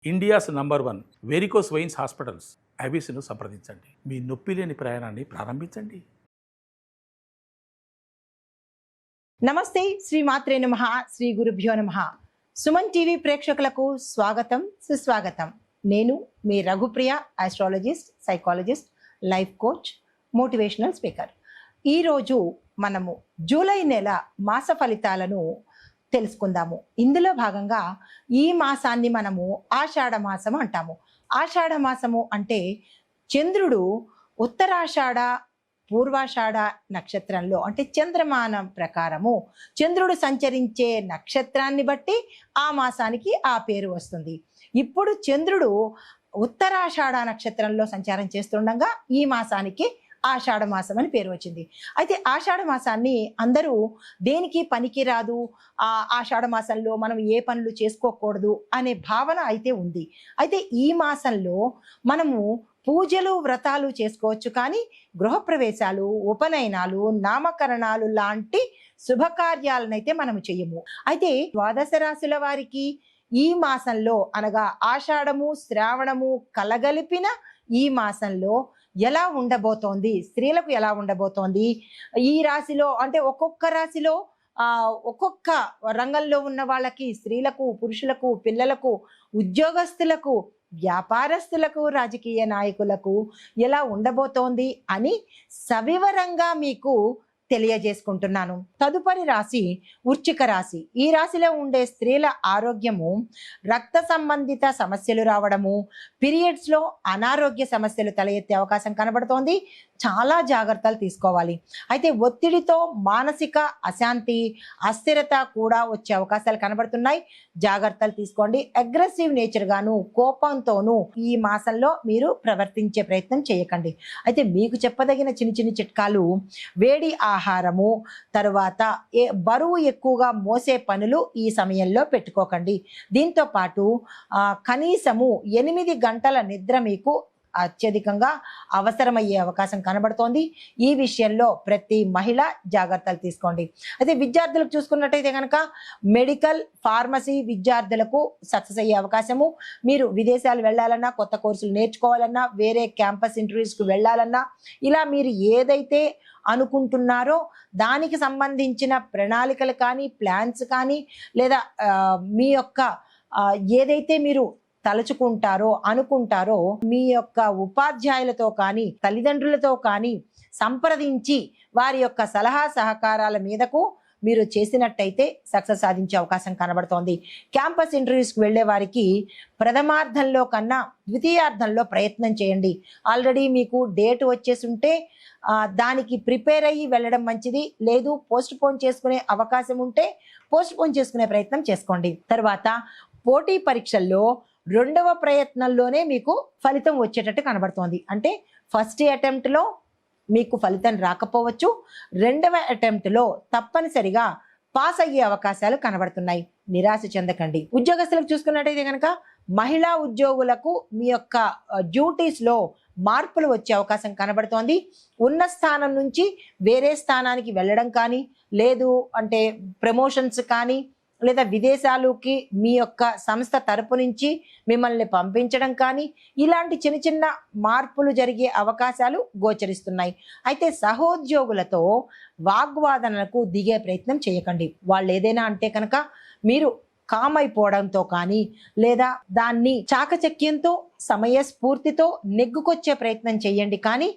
India's number 1 varicose veins hospitals ఐబీసీను సంప్రదించండి. మీ నొప్పి లేని ప్రయాణాన్ని ప్రారంభించండి. నమస్తే, శ్రీ మాత్రే నమః, శ్రీ గురుభ్యో నమః. సుమన్ టీవీ ప్రేక్షకులకు స్వాగతం, సుస్వాగతం. నేను మీ Raghupriya, astrologist, psychologist, life coach, motivational speaker. ఈరోజు మనము జూలై నెల మాస ఫలితాలను తెలుసుకుందాము. ఇందులో భాగంగా ఈ మాసాన్ని మనము ఆషాఢ మాసము అంటాము. ఆషాఢ మాసము అంటే చంద్రుడు ఉత్తరాషాఢ పూర్వాషాఢ నక్షత్రంలో, అంటే చంద్రమానం ప్రకారము చంద్రుడు సంచరించే నక్షత్రాన్ని బట్టి ఆ మాసానికి ఆ పేరు వస్తుంది. ఇప్పుడు చంద్రుడు ఉత్తరాషాఢ నక్షత్రంలో సంచారం చేస్తుండగా ఈ మాసానికి ఆషాఢ మాసం అని పేరు వచ్చింది. అయితే ఆషాఢ మాసాన్ని అందరూ దేనికి పనికి రాదు, ఆషాఢ మాసంలో మనం ఏ పనులు చేసుకోకూడదు అనే భావన అయితే ఉంది. అయితే ఈ మాసంలో మనము పూజలు వ్రతాలు చేసుకోవచ్చు, కానీ గృహప్రవేశాలు, ఉపనయనాలు, నామకరణాలు లాంటి శుభకార్యాలనైతే మనము చెయ్యము. అయితే ద్వాదశ రాశుల వారికి ఈ మాసంలో అనగా ఆషాఢము శ్రావణము కలగలిపిన ఈ మాసంలో ఎలా ఉండబోతోంది, స్త్రీలకు ఎలా ఉండబోతోంది, ఈ రాశిలో అంటే ఒక్కొక్క రాశిలో ఒక్కొక్క రంగంలో ఉన్న వాళ్ళకి, స్త్రీలకు, పురుషులకు, పిల్లలకు, ఉద్యోగస్తులకు, వ్యాపారస్తులకు, రాజకీయ నాయకులకు ఎలా ఉండబోతోంది అని సవివరంగా మీకు తెలియజేసుకుంటున్నాను. తదుపరి రాశి వృశ్చిక రాశి. ఈ రాశిలో ఉండే స్త్రీల ఆరోగ్యము, రక్త సంబంధిత సమస్యలు రావడము, పీరియడ్స్లో అనారోగ్య సమస్యలు తల ఎత్తే అవకాశం కనబడుతోంది. చాలా జాగ్రత్తలు తీసుకోవాలి. అయితే ఒత్తిడితో మానసిక అశాంతి, అస్థిరత కూడా వచ్చే అవకాశాలు కనబడుతున్నాయి. జాగ్రత్తలు తీసుకోండి. అగ్రెసివ్ నేచర్ గాను, కోపంతోనూ ఈ మాసంలో మీరు ప్రవర్తించే ప్రయత్నం చేయకండి. అయితే మీకు చెప్పదగిన చిన్న చిన్న చిట్కాలు: వేడి ఆహారము, తరువాత బరువు ఎక్కువగా మోసే పనులు ఈ సమయంలో పెట్టుకోకండి. దీంతో పాటు కనీసము 8 గంటల నిద్ర మీకు అత్యధికంగా అవసరమయ్యే అవకాశం కనబడుతోంది. ఈ విషయంలో ప్రతి మహిళ జాగ్రత్తలు తీసుకోండి. అయితే విద్యార్థులకు చూసుకున్నట్టయితే కనుక మెడికల్, ఫార్మసీ విద్యార్థులకు సక్సెస్ అయ్యే అవకాశము, మీరు విదేశాలు వెళ్ళాలన్నా, కొత్త కోర్సులు నేర్చుకోవాలన్నా, వేరే క్యాంపస్ ఇంటర్వ్యూస్కి వెళ్ళాలన్నా, ఇలా మీరు ఏదైతే అనుకుంటున్నారో దానికి సంబంధించిన ప్రణాళికలు కానీ, ప్లాన్స్ కానీ, లేదా మీ యొక్క ఏదైతే మీరు తలుచుకుంటారో, అనుకుంటారో, మీ యొక్క ఉపాధ్యాయులతో కానీ, తల్లిదండ్రులతో కానీ సంప్రదించి వారి యొక్క సలహా సహకారాల మీదకు మీరు చేసినట్టయితే సక్సెస్ సాధించే అవకాశం కనబడుతోంది. క్యాంపస్ ఇంటర్వ్యూస్కి వెళ్ళే వారికి ప్రథమార్థంలో కన్నా ద్వితీయార్థంలో ప్రయత్నం చేయండి. ఆల్రెడీ మీకు డేట్ వచ్చేసి ఉంటే దానికి ప్రిపేర్ అయ్యి వెళ్ళడం మంచిది. లేదు, పోస్ట్ పోన్ చేసుకునే అవకాశం ఉంటే పోస్ట్ పోన్ చేసుకునే ప్రయత్నం చేసుకోండి. తర్వాత పోటీ పరీక్షల్లో 2వ ప్రయత్నంలోనే మీకు ఫలితం వచ్చేటట్టు కనబడుతోంది. అంటే ఫస్ట్ అటెంప్ట్లో మీకు ఫలితం రాకపోవచ్చు, 2వ అటెంప్ట్లో తప్పనిసరిగా పాస్ అయ్యే అవకాశాలు కనబడుతున్నాయి. నిరాశ చెందకండి. ఉద్యోగస్తులకు చూసుకున్నట్టయితే కనుక మహిళా ఉద్యోగులకు మీ యొక్క డ్యూటీస్లో మార్పులు వచ్చే అవకాశం కనబడుతోంది. ఉన్న స్థానం నుంచి వేరే స్థానానికి వెళ్ళడం కానీ, లేదు అంటే ప్రమోషన్స్ కానీ, లేదా విదేశాలకి మీ యొక్క సంస్థ తరపు నుంచి మిమ్మల్ని పంపించడం కానీ, ఇలాంటి చిన్న చిన్న మార్పులు జరిగే అవకాశాలు గోచరిస్తున్నాయి. అయితే సహోద్యోగులతో వాగ్వాదనలకు దిగే ప్రయత్నం చేయకండి. వాళ్ళు ఏదైనా అంటే కనుక మీరు కామ్ అయిపోవడంతో కానీ, లేదా దాన్ని చాకచక్యంతో, సమయస్ఫూర్తితో నెగ్గుకొచ్చే ప్రయత్నం చేయండి, కానీ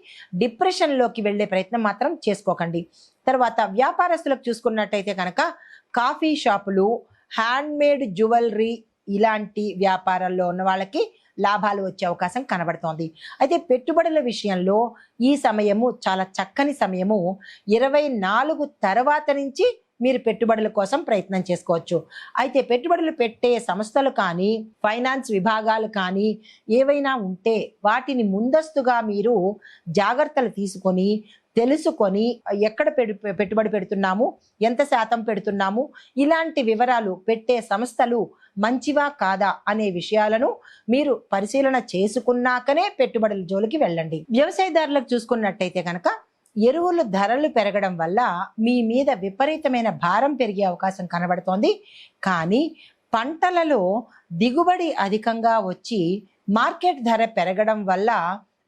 డిప్రెషన్లోకి వెళ్ళే ప్రయత్నం మాత్రం చేసుకోకండి. తర్వాత వ్యాపారస్తులకు చూసుకున్నట్టయితే కనుక కాఫీ షాపులు, హ్యాండ్మేడ్ జ్యువెలరీ ఇలాంటి వ్యాపారాల్లో ఉన్న వాళ్ళకి లాభాలు వచ్చే అవకాశం కనబడుతోంది. అయితే పెట్టుబడుల విషయంలో ఈ సమయము చాలా చక్కని సమయము. 24 తర్వాత నుంచి మీరు పెట్టుబడుల కోసం ప్రయత్నం చేసుకోవచ్చు. అయితే పెట్టుబడులు పెట్టే సంస్థలు కానీ, ఫైనాన్స్ విభాగాలు కానీ ఏవైనా ఉంటే వాటిని ముందస్తుగా మీరు జాగ్రత్తలు తీసుకొని, తెలుసుకొని, ఎక్కడ పెట్టుబడి పెడుతున్నాము, ఎంత శాతం పెడుతున్నాము, ఇలాంటి వివరాలు, పెట్టే సంస్థలు మంచివా కాదా అనే విషయాలను మీరు పరిశీలన చేసుకున్నాకనే పెట్టుబడుల జోలికి వెళ్ళండి. వ్యవసాయదారులకు చూసుకున్నట్టయితే కనుక ఎరువుల ధరలు పెరగడం వల్ల మీ మీద విపరీతమైన భారం పెరిగే అవకాశం కనబడుతోంది. కానీ పంటలలో దిగుబడి అధికంగా వచ్చి మార్కెట్ ధర పెరగడం వల్ల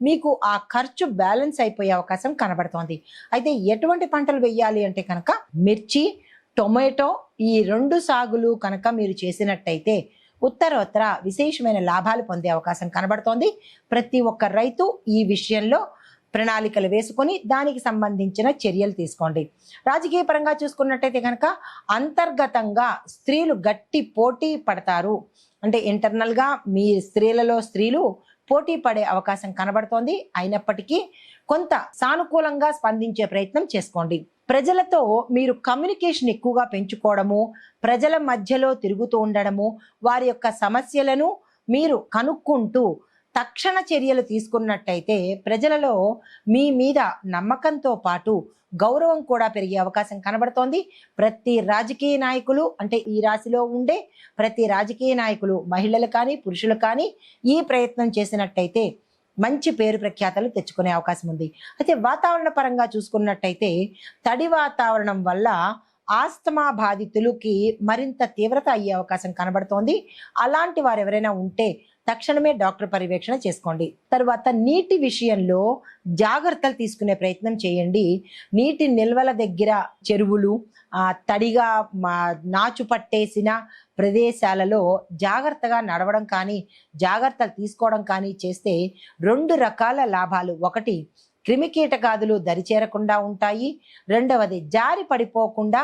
మీకు ఆ ఖర్చు బ్యాలెన్స్ అయిపోయే అవకాశం కనబడుతోంది. అయితే ఎటువంటి పంటలు వేయాలి అంటే కనుక మిర్చి, టొమాటో ఈ 2 సాగులు కనుక మీరు చేసినట్టయితే ఉత్తరోత్తర విశేషమైన లాభాలు పొందే అవకాశం కనబడుతోంది. ప్రతి ఒక్క రైతు ఈ విషయంలో ప్రణాళికలు వేసుకొని దానికి సంబంధించిన చర్యలు తీసుకోండి. రాజకీయ పరంగా చూసుకున్నట్టయితే కనుక అంతర్గతంగా స్త్రీలు గట్టి పోటీ పడతారు. అంటే ఇంటర్నల్గా మీ స్త్రీలు పోటీ పడే అవకాశం కనబడుతోంది. అయినప్పటికీ కొంత సానుకూలంగా స్పందించే ప్రయత్నం చేసుకోండి. ప్రజలతో మీరు కమ్యూనికేషన్ ఎక్కువగా పెంచుకోవడము, ప్రజల మధ్యలో తిరుగుతూ ఉండడము, వారి యొక్క సమస్యలను మీరు కనుక్కుంటూ తక్షణ చర్యలు తీసుకున్నట్టయితే ప్రజలలో మీ మీద నమ్మకంతో పాటు గౌరవం కూడా పెరిగే అవకాశం కనబడుతోంది. ప్రతి రాజకీయ నాయకులు అంటే ఈ రాశిలో ఉండే ప్రతి రాజకీయ నాయకులు మహిళలు కానీ పురుషులు కానీ ఈ ప్రయత్నం చేసినట్టయితే మంచి పేరు ప్రఖ్యాతలు తెచ్చుకునే అవకాశం ఉంది. అయితే వాతావరణ పరంగా చూసుకున్నట్టయితే తడి వాతావరణం వల్ల ఆస్తమా బాధితులకి మరింత తీవ్రత అయ్యే అవకాశం కనబడుతోంది. అలాంటి వారు ఎవరైనా ఉంటే తక్షణమే డాక్టర్ పర్యవేక్షణ చేసుకోండి. తర్వాత నీటి విషయంలో జాగ్రత్తలు తీసుకునే ప్రయత్నం చేయండి. నీటి నిల్వల దగ్గర చెరువులు, తడిగా నాచు పట్టేసిన ప్రదేశాలలో జాగ్రత్తగా నడవడం కానీ జాగ్రత్తలు తీసుకోవడం కానీ చేస్తే 2 రకాల లాభాలు. ఒకటి, క్రిమికీటకాదులు దరిచేరకుండా ఉంటాయి. రెండవది, జారి పడిపోకుండా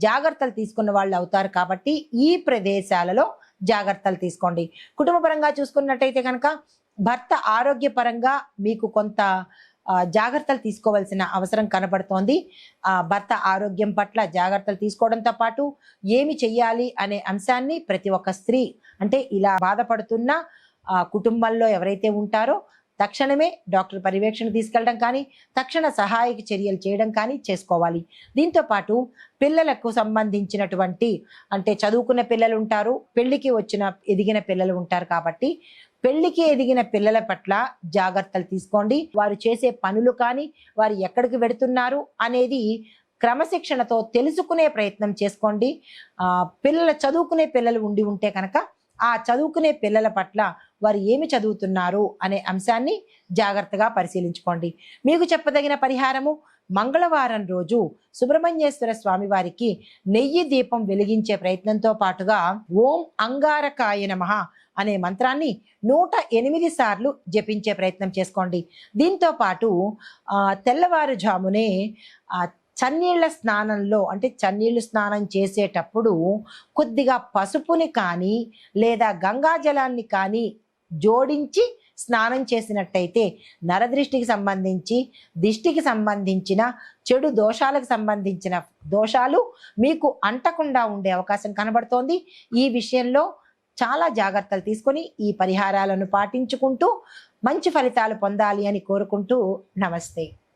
జాగ్రత్తలు తీసుకున్న వాళ్ళు అవుతారు. కాబట్టి ఈ ప్రదేశాలలో జాగ్రత్తలు తీసుకోండి. కుటుంబ పరంగా చూసుకున్నట్టయితే కనుక భర్త ఆరోగ్యపరంగా మీకు కొంత జాగ్రత్తలు తీసుకోవాల్సిన అవసరం కనబడుతోంది. భర్త ఆరోగ్యం పట్ల జాగ్రత్తలు తీసుకోవడంతో పాటు ఏమి చెయ్యాలి అనే అంశాన్ని ప్రతి ఒక్క స్త్రీ అంటే ఇలా బాధపడుతున్న కుటుంబంలో ఎవరైతే ఉంటారో తక్షణమే డాక్టర్ పర్యవేక్షణ తీసుకెళ్ళడం కానీ తక్షణ సహాయక చర్యలు చేయడం కానీ చేసుకోవాలి. దీంతో పాటు పిల్లలకు సంబంధించినటువంటి అంటే చదువుకున్న పిల్లలు ఉంటారు, పెళ్లికి ఎదిగిన పిల్లలు ఉంటారు. కాబట్టి పెళ్లికి ఎదిగిన పిల్లల పట్ల జాగ్రత్తలు తీసుకోండి. వారు చేసే పనులు కానీ వారు ఎక్కడికి వెడుతున్నారు అనేది క్రమశిక్షణతో తెలుసుకునే ప్రయత్నం చేసుకోండి. చదువుకునే పిల్లలు ఉంటే కనుక ఆ చదువుకునే పిల్లల పట్ల వారు ఏమి చదువుతున్నారు అనే అంశాన్ని జాగ్రత్తగా పరిశీలించుకోండి. మీకు చెప్పదగిన పరిహారము, మంగళవారం రోజు సుబ్రహ్మణ్యేశ్వర స్వామి వారికి నెయ్యి దీపం వెలిగించే ప్రయత్నంతో పాటుగా ఓం అంగారకాయ నమః అనే మంత్రాన్ని 108 సార్లు జపించే ప్రయత్నం చేసుకోండి. దీంతో పాటు తెల్లవారుజామునే చన్నీళ్ల స్నానంలో అంటే చన్నీళ్లు స్నానం చేసేటప్పుడు కొద్దిగా పసుపుని కానీ లేదా గంగాజలాన్ని కానీ జోడించి స్నానం చేసినట్టయితే నరదృష్టికి సంబంధించి దిష్టికి సంబంధించిన చెడు దోషాలకు సంబంధించిన దోషాలు మీకు అంటకుండా ఉండే అవకాశం కనబడుతోంది. ఈ విషయంలో చాలా జాగ్రత్తలు తీసుకొని ఈ పరిహారాలను పాటించుకుంటూ మంచి ఫలితాలు పొందాలి అని కోరుకుంటూ నమస్తే.